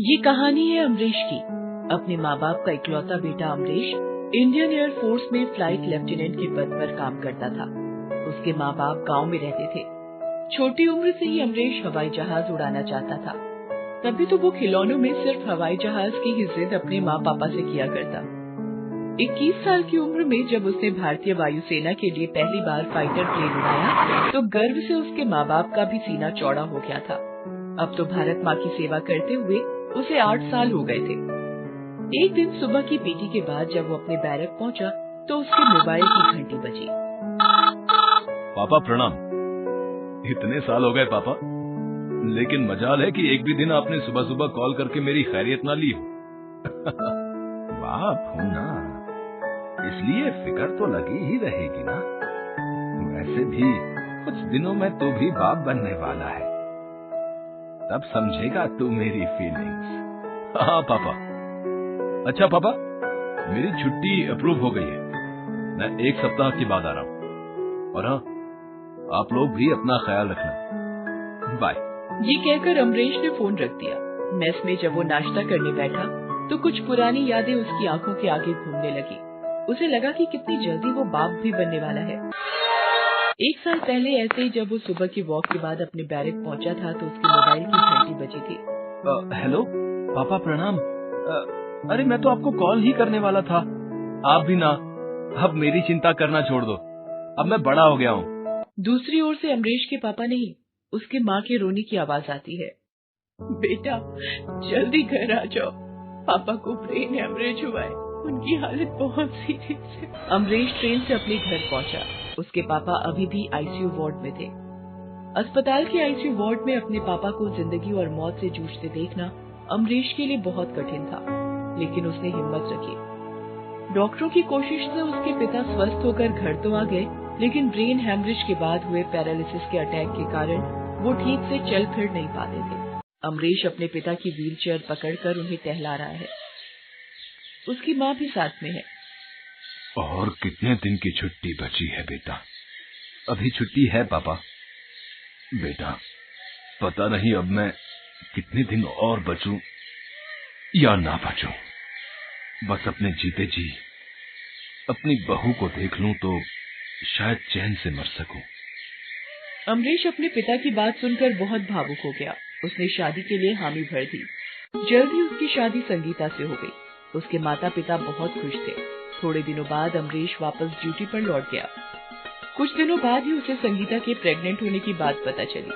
ये कहानी है अमरीश की। अपने माँ बाप का इकलौता बेटा अमरीश इंडियन एयर फोर्स में फ्लाइट लेफ्टिनेंट के पद पर काम करता था। उसके माँ बाप गांव में रहते थे। छोटी उम्र से ही अमरीश हवाई जहाज उड़ाना चाहता था। तभी तो वो खिलौनों में सिर्फ हवाई जहाज की ही जिद अपने माँ पापा से किया करता। 21 साल की उम्र में जब उसने भारतीय वायुसेना के लिए पहली बार फाइटर प्लेन उड़ाया तो गर्व से उसके माँ बाप का भी सीना चौड़ा हो गया था। अब तो भारत माँ की सेवा करते हुए उसे 8 साल हो गए थे। एक दिन सुबह की पीटी के बाद जब वो अपने बैरक पहुंचा तो उसके मोबाइल की घंटी बजी। पापा प्रणाम। इतने साल हो गए पापा, लेकिन मजाल है कि एक भी दिन आपने सुबह सुबह कॉल करके मेरी खैरियत ना ली हो। बाप हूँ ना, इसलिए फिक्र तो लगी ही रहेगी ना। वैसे भी कुछ दिनों में तू भी बाप बनने वाला है, तब समझेगा तू मेरी फीलिंग्स। हाँ पापा। अच्छा पापा, मेरी छुट्टी अप्रूव हो गई है। मैं 1 सप्ताह के बाद आ रहा हूँ। और हाँ, आप लोग भी अपना ख्याल रखना। बाय। ये कहकर अमरीश ने फोन रख दिया। मेस में जब वो नाश्ता करने बैठा तो कुछ पुरानी यादें उसकी आंखों के आगे घूमने लगी। उसे लगा कि कितनी जल्दी वो बाप भी बनने वाला है। 1 साल पहले ऐसे ही जब वो सुबह की वॉक के बाद अपने बैरक पहुंचा था तो उसके मोबाइल की घंटी बजी थी। हेलो पापा प्रणाम। अरे मैं तो आपको कॉल ही करने वाला था। आप भी ना। अब मेरी चिंता करना छोड़ दो, अब मैं बड़ा हो गया हूँ। दूसरी ओर से अमरीश के पापा नहीं, उसके माँ के रोने की आवाज आती है। बेटा जल्दी घर आ जाओ, पापा को ब्रेन हेमरेज हुआ है, उनकी हालत बहुत सीरियस है। अमरीश ट्रेन से अपने घर पहुंचा। उसके पापा अभी भी आईसीयू वार्ड में थे। अस्पताल के आईसीयू वार्ड में अपने पापा को जिंदगी और मौत से जूझते देखना अमरीश के लिए बहुत कठिन था, लेकिन उसने हिम्मत रखी। डॉक्टरों की कोशिश से उसके पिता स्वस्थ होकर घर तो आ गए, लेकिन ब्रेन हेमरेज के बाद हुए पैरालिसिस के अटैक के कारण वो ठीक से चल फिर नहीं पाते थे। अमरीश अपने पिता की व्हीलचेयर पकड़कर उन्हें टहला रहा है। उसकी माँ भी साथ में है। और कितने दिन की छुट्टी बची है बेटा? अभी छुट्टी है पापा। बेटा पता नहीं अब मैं कितने दिन और बचूं या ना बचूं। बस अपने जीते जी अपनी बहू को देख लूं तो शायद चैन से मर सकूं। अमरीश अपने पिता की बात सुनकर बहुत भावुक हो गया। उसने शादी के लिए हामी भर दी। जल्द ही उसकी शादी संगीता से हो गई। उसके माता पिता बहुत खुश थे। थोड़े दिनों बाद अमरीश वापस ड्यूटी पर लौट गया। कुछ दिनों बाद ही उसे संगीता के प्रेग्नेंट होने की बात पता चली।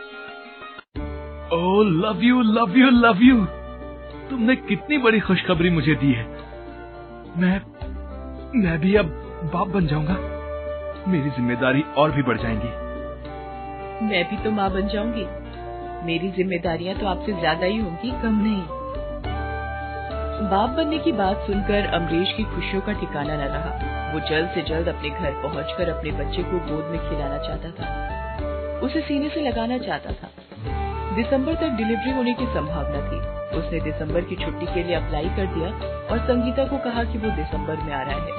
Oh love you love you love you, तुमने कितनी बड़ी खुशखबरी मुझे दी है। मैं भी अब बाप बन जाऊंगा। मेरी जिम्मेदारी और भी बढ़ जाएंगी। मैं भी तो माँ बन जाऊंगी। मेरी जिम्मेदारियां तो आपसे ज्यादा ही होंगी, कम नहीं। बाप बनने की बात सुनकर अमरीश की खुशियों का ठिकाना न रहा। वो जल्द से जल्द अपने घर पहुंचकर अपने बच्चे को गोद में खिलाना चाहता था, उसे सीने से लगाना चाहता था। दिसंबर तक डिलीवरी होने की संभावना थी। उसने दिसंबर की छुट्टी के लिए अप्लाई कर दिया और संगीता को कहा कि वो दिसंबर में आ रहा है।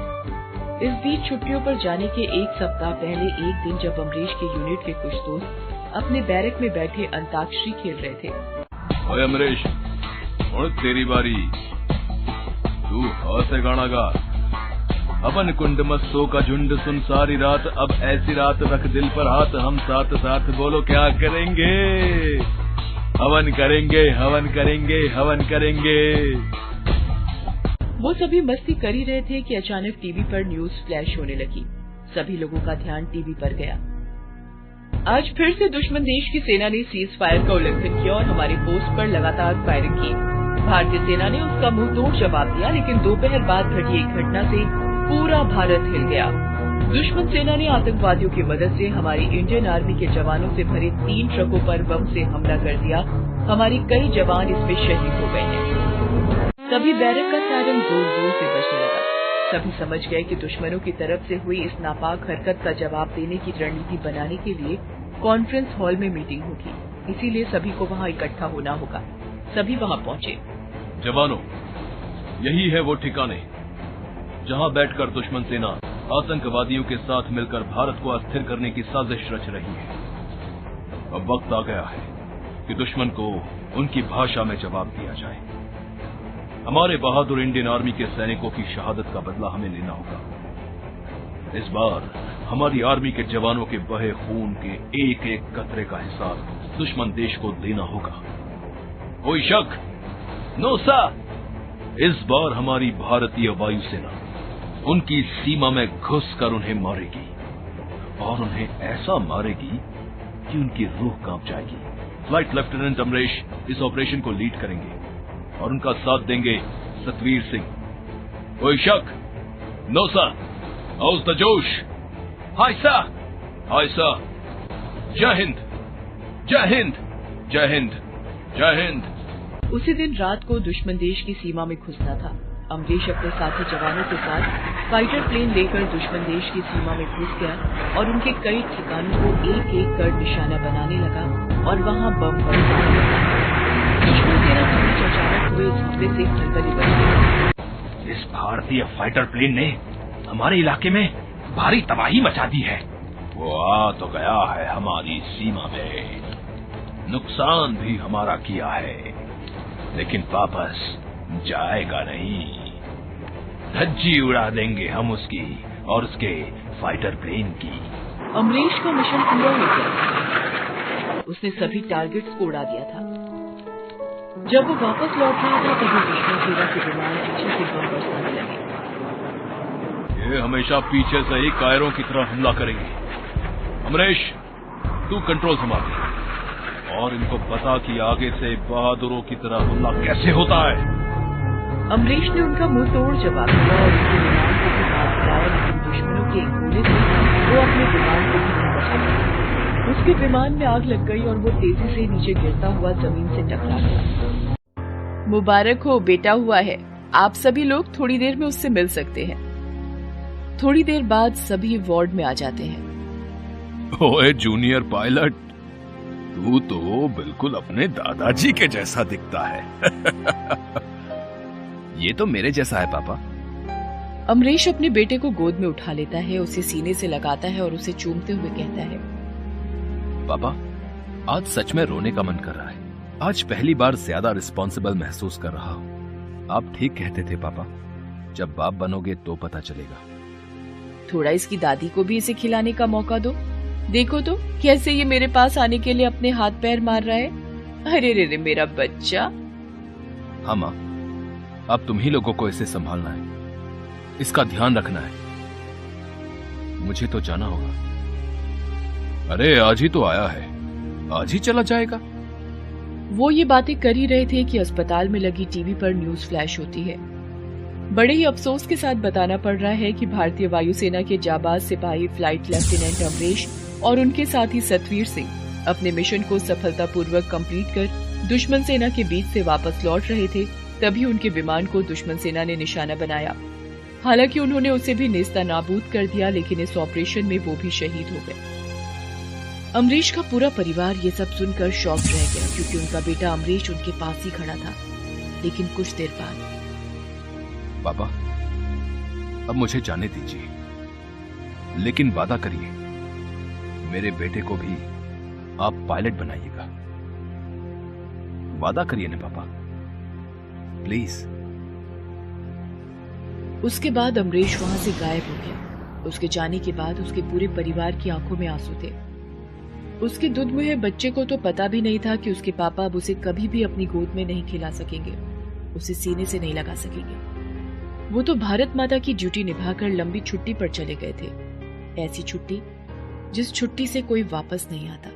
इस बीच छुट्टियों पर जाने के 1 सप्ताह पहले एक दिन जब अमरीश के यूनिट के कुछ दोस्त अपने बैरक में बैठे अंताक्षरी खेल रहे थे। ओए अमरीश, और तेरी बारी, तू ऐसे गाना गा। हवन कुंड मस्तों का झुंड सुन सारी रात, अब ऐसी रात रख दिल पर हाथ, हम साथ साथ बोलो क्या करेंगे। हवन करेंगे हवन करेंगे हवन करेंगे। वो सभी मस्ती कर ही रहे थे कि अचानक टीवी पर न्यूज फ्लैश होने लगी। सभी लोगों का ध्यान टीवी पर गया। आज फिर से दुश्मन देश की सेना ने सीज फायर का उल्लंघन किया और हमारे पोस्ट पर लगातार फायरिंग की। भारतीय सेना ने उसका मुंह तोड़ जवाब दिया, लेकिन दोपहर बाद घटी एक घटना से पूरा भारत हिल गया। दुश्मन सेना ने आतंकवादियों की मदद से हमारी इंडियन आर्मी के जवानों से भरे 3 ट्रकों पर बम से हमला कर दिया। हमारे कई जवान इसमें शहीद हो गए हैं। तभी बैरक का सायरन जोर जोर से बजने लगा। सभी समझ गए कि दुश्मनों की तरफ से हुई इस नापाक हरकत का जवाब देने की रणनीति बनाने के लिए कॉन्फ्रेंस हॉल में मीटिंग होगी। इसीलिए सभी को वहाँ इकट्ठा होना होगा। सभी वहाँ पहुँचे। जवानों, यही है वो ठिकाने जहाँ बैठकर दुश्मन सेना आतंकवादियों के साथ मिलकर भारत को अस्थिर करने की साजिश रच रही है। अब वक्त आ गया है कि दुश्मन को उनकी भाषा में जवाब दिया जाए। हमारे बहादुर इंडियन आर्मी के सैनिकों की शहादत का बदला हमें लेना होगा। इस बार हमारी आर्मी के जवानों के बहे खून के एक एक कतरे का हिसाब दुश्मन देश को देना होगा। कोई शक? No sir. इस बार हमारी भारतीय वायुसेना उनकी सीमा में घुसकर उन्हें मारेगी और उन्हें ऐसा मारेगी कि उनकी रूह कांप जाएगी। फ्लाइट लेफ्टिनेंट अमरीश इस ऑपरेशन को लीड करेंगे और उनका साथ देंगे सतवीर सिंह। कोई शक? No sir. हाउस द जोश? Hi sir. Hi sir. जय हिंद, जय हिंद, जय हिंद, जय हिंद। उसी दिन रात को दुश्मन देश की सीमा में घुसना था। अमरीश अपने साथी जवानों के साथ फाइटर प्लेन लेकर दुश्मन देश की सीमा में घुस गया और उनके कई ठिकानों को एक एक कर निशाना बनाने लगा और वहां बम बरसाने लगा। दुश्मन सेना के बीच अचानक हुए इस हमले से खलबली मच गई। इस भारतीय फाइटर प्लेन ने हमारे इलाके में भारी तबाही मचा दी है। वो आ तो गया है हमारी सीमा में, नुकसान भी हमारा किया है, लेकिन वापस जाएगा नहीं। धज्जी उड़ा देंगे हम उसकी और उसके फाइटर प्लेन की। अमरीश का मिशन पूरा हो गया। उसने सभी टारगेट्स को उड़ा दिया था। जब वो वापस लौट रहा था तभी दुश्मन सेना के विमान पीछे से बम बरसाने लगे। ये हमेशा पीछे से ही कायरों की तरह हमला करेंगे। अमरीश, तू कंट्रोल संभाल और इनको बता कि आगे से बहादुरों की तरह हमला कैसे होता है। अमरीश ने उनका मुंह तोड़ जवाब दिया और उनके विमान को भी हाथ मिलाया, लेकिन दुश्मनों के एक गोले से वो अपने विमान को भी नहीं बचा सका। उसके विमान में आग लग गई और वो तेजी से नीचे गिरता हुआ जमीन से टकरा गया। मुबारक हो, बेटा हुआ है। आप सभी लोग थोड़ी देर में उससे मिल सकते हैं। थोड़ी देर बाद सभी वार्ड में आ जाते हैं। ओए जूनियर पायलट, तू तो बिल्कुल अपने दादाजी के जैसा दिखता है। ये तो मेरे जैसा है पापा। अमरीश अपने बेटे को गोद में उठा लेता है, उसे सीने से लगाता है और उसे चूमते हुए कहता है, पापा आज सच में रोने का मन कर रहा है। आज पहली बार ज्यादा रिस्पॉन्सिबल महसूस कर रहा हूँ। आप ठीक कहते थे पापा, जब बाप बनोगे तो पता चलेगा। थोड़ा इसकी दादी को भी इसे खिलाने का मौका दो। देखो तो कैसे ये मेरे पास आने के लिए अपने हाथ पैर मार रहा है। अरे रे रे मेरा बच्चा। हाँ माँ, अब तुम ही लोगों को इसे संभालना है, इसका ध्यान रखना है। मुझे तो जाना होगा। अरे आज ही तो आया है, आज ही चला जाएगा। वो ये बातें कर ही रहे थे कि अस्पताल में लगी टीवी पर न्यूज फ्लैश होती है। बड़े ही अफसोस के साथ बताना पड़ रहा है कि भारतीय वायुसेना के जाबाज सिपाही फ्लाइट लेफ्टिनेंट अमरीश और उनके साथी सतवीर सिंह अपने मिशन को सफलतापूर्वक कंप्लीट कर दुश्मन सेना के बीच से वापस लौट रहे थे। तभी उनके विमान को दुश्मन सेना ने निशाना बनाया। हालांकि उन्होंने उसे भी नेस्तनाबूद कर दिया, लेकिन इस ऑपरेशन में वो भी शहीद हो गए। अमरीश का पूरा परिवार ये सब सुनकर शॉक रह गया, क्योंकि उनका बेटा अमरीश उनके पास ही खड़ा था। लेकिन कुछ देर बाद, पापा अब मुझे जाने दीजिए, लेकिन वादा करिए मेरे बेटे को भी आप पायलट बनाइएगा। वादा करिए ना पापा, प्लीज। उसके बाद अमरीश वहां से गायब हो गया। उसके जाने के बाद उसके पूरे परिवार की आंखों में आंसू थे। उसके दुधमुहे बच्चे को तो पता भी नहीं था कि उसके पापा अब उसे कभी भी अपनी गोद में नहीं खिला सकेंगे, उसे सीने से नहीं लगा सकेंगे। वो तो भारत माता की ड्यूटी निभाकर लंबी छुट्टी पर चले गए थे। ऐसी छुट्टी जिस छुट्टी से कोई वापस नहीं आता।